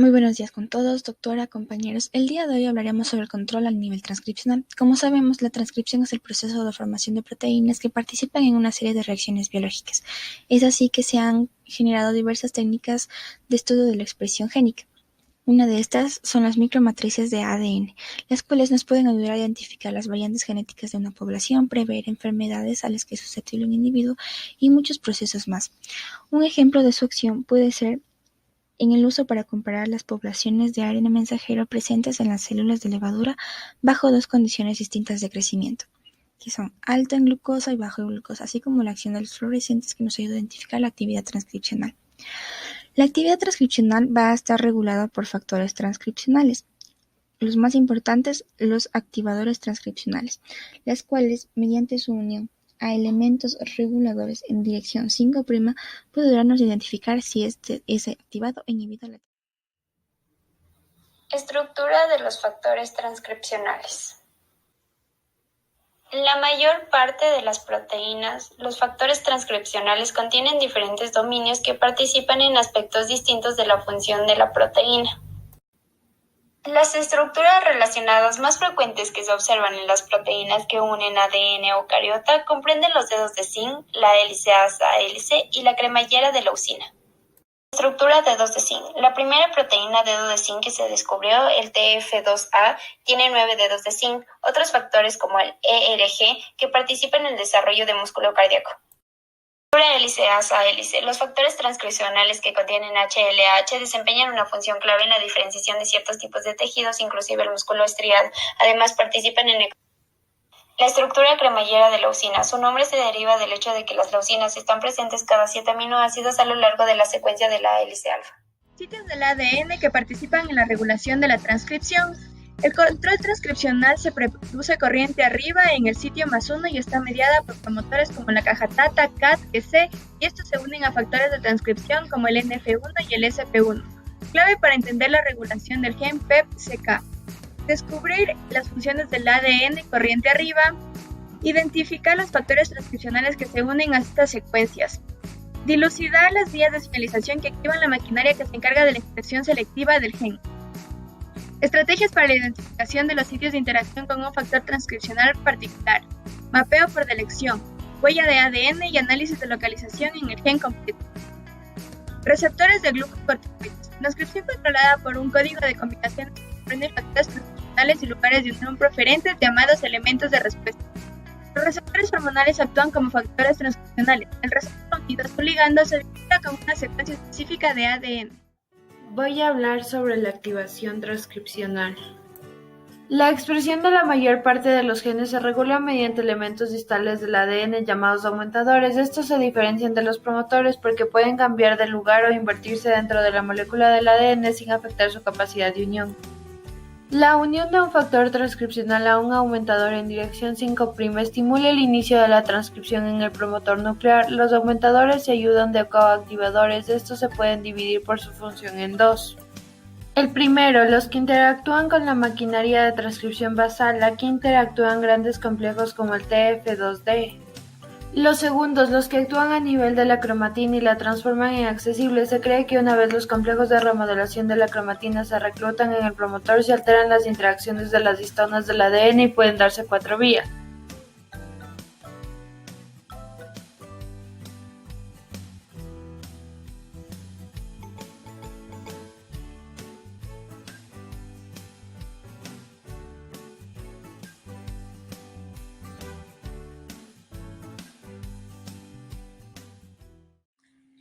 Muy buenos días con todos, doctora, compañeros. El día de hoy hablaremos sobre el control al nivel transcripcional. Como sabemos, la transcripción es el proceso de formación de proteínas que participan en una serie de reacciones biológicas. Es así que se han generado diversas técnicas de estudio de la expresión génica. Una de estas son las micromatrices de ADN, las cuales nos pueden ayudar a identificar las variantes genéticas de una población, prever enfermedades a las que es susceptible un individuo y muchos procesos más. Un ejemplo de su acción puede ser en el uso para comparar las poblaciones de ARN mensajero presentes en las células de levadura bajo dos condiciones distintas de crecimiento, que son alto en glucosa y bajo en glucosa, así como la acción de los fluorescentes que nos ayuda a identificar la actividad transcripcional. La actividad transcripcional va a estar regulada por factores transcripcionales. Los más importantes, los activadores transcripcionales, las cuales, mediante su unión a elementos reguladores en dirección 5', puede ayudarnos a identificar si este es activado o inhibido la Estructura de los factores transcripcionales. En la mayor parte de las proteínas, los factores transcripcionales contienen diferentes dominios que participan en aspectos distintos de la función de la proteína. Las estructuras relacionadas más frecuentes que se observan en las proteínas que unen ADN eucariota comprenden los dedos de zinc, la hélice asa-hélice y la cremallera de leucina. Estructura dedos de zinc. La primera proteína dedo de zinc que se descubrió, el TF2A, tiene 9 dedos de zinc. Otros factores como el ERG que participan en el desarrollo de músculo cardíaco. Estructura hélice asa-hélice. Los factores transcripcionales que contienen HLA-H desempeñan una función clave en la diferenciación de ciertos tipos de tejidos, inclusive el músculo estriado. Además participan en la estructura cremallera de leucina. Su nombre se deriva del hecho de que las leucinas están presentes cada 7 aminoácidos a lo largo de la secuencia de la hélice alfa. Sitios del ADN que participan en la regulación de la transcripción. El control transcripcional se produce corriente arriba en el sitio +1 y está mediada por promotores como la caja TATA, CAT, EC, y estos se unen a factores de transcripción como el NF1 y el SP1. Clave para entender la regulación del gen PEP-CK. Descubrir las funciones del ADN corriente arriba. Identificar los factores transcripcionales que se unen a estas secuencias. Dilucidar las vías de señalización que activan la maquinaria que se encarga de la expresión selectiva del gen. Estrategias para la identificación de los sitios de interacción con un factor transcripcional particular. Mapeo por delección, huella de ADN y análisis de localización en el gen completo. Receptores de glucocorticoides. Transcripción controlada por un código de combinación que comprende factores transcripcionales y lugares de unión preferentes llamados elementos de respuesta. Los receptores hormonales actúan como factores transcripcionales. El receptor unido a su ligando se vincula con una secuencia específica de ADN. Voy a hablar sobre la activación transcripcional. La expresión de la mayor parte de los genes se regula mediante elementos distales del ADN llamados aumentadores. Estos se diferencian de los promotores porque pueden cambiar de lugar o invertirse dentro de la molécula del ADN sin afectar su capacidad de unión. La unión de un factor transcripcional a un aumentador en dirección 5' estimula el inicio de la transcripción en el promotor nuclear. Los aumentadores se ayudan de coactivadores. Estos se pueden dividir por su función en dos. El primero, los que interactúan con la maquinaria de transcripción basal. Aquí interactúan grandes complejos como el TF2D. Los segundos, los que actúan a nivel de la cromatina y la transforman en accesible. Se cree que una vez los complejos de remodelación de la cromatina se reclutan en el promotor, se alteran las interacciones de las histonas del ADN y pueden darse 4 vías.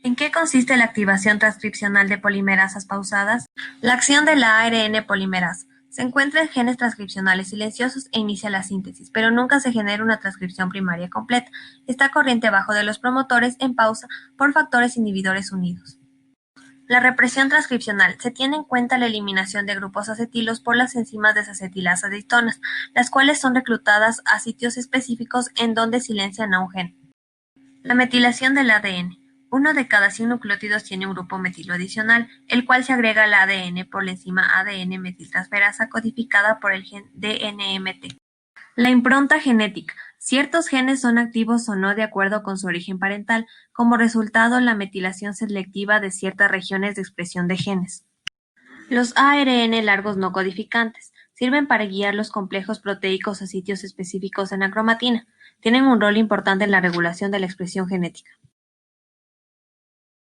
¿En qué consiste la activación transcripcional de polimerasas pausadas? La acción de la ARN polimerasa. Se encuentra en genes transcripcionales silenciosos e inicia la síntesis, pero nunca se genera una transcripción primaria completa. Está corriente abajo de los promotores en pausa por factores inhibidores unidos. La represión transcripcional. Se tiene en cuenta la eliminación de grupos acetilos por las enzimas desacetilasa de histonas, las cuales son reclutadas a sitios específicos en donde silencian a un gen. La metilación del ADN. Uno de cada 100 nucleótidos tiene un grupo metilo adicional, el cual se agrega al ADN por la enzima ADN metiltransferasa codificada por el gen DNMT. La impronta genética. Ciertos genes son activos o no de acuerdo con su origen parental, como resultado la metilación selectiva de ciertas regiones de expresión de genes. Los ARN largos no codificantes sirven para guiar los complejos proteicos a sitios específicos en la cromatina. Tienen un rol importante en la regulación de la expresión genética.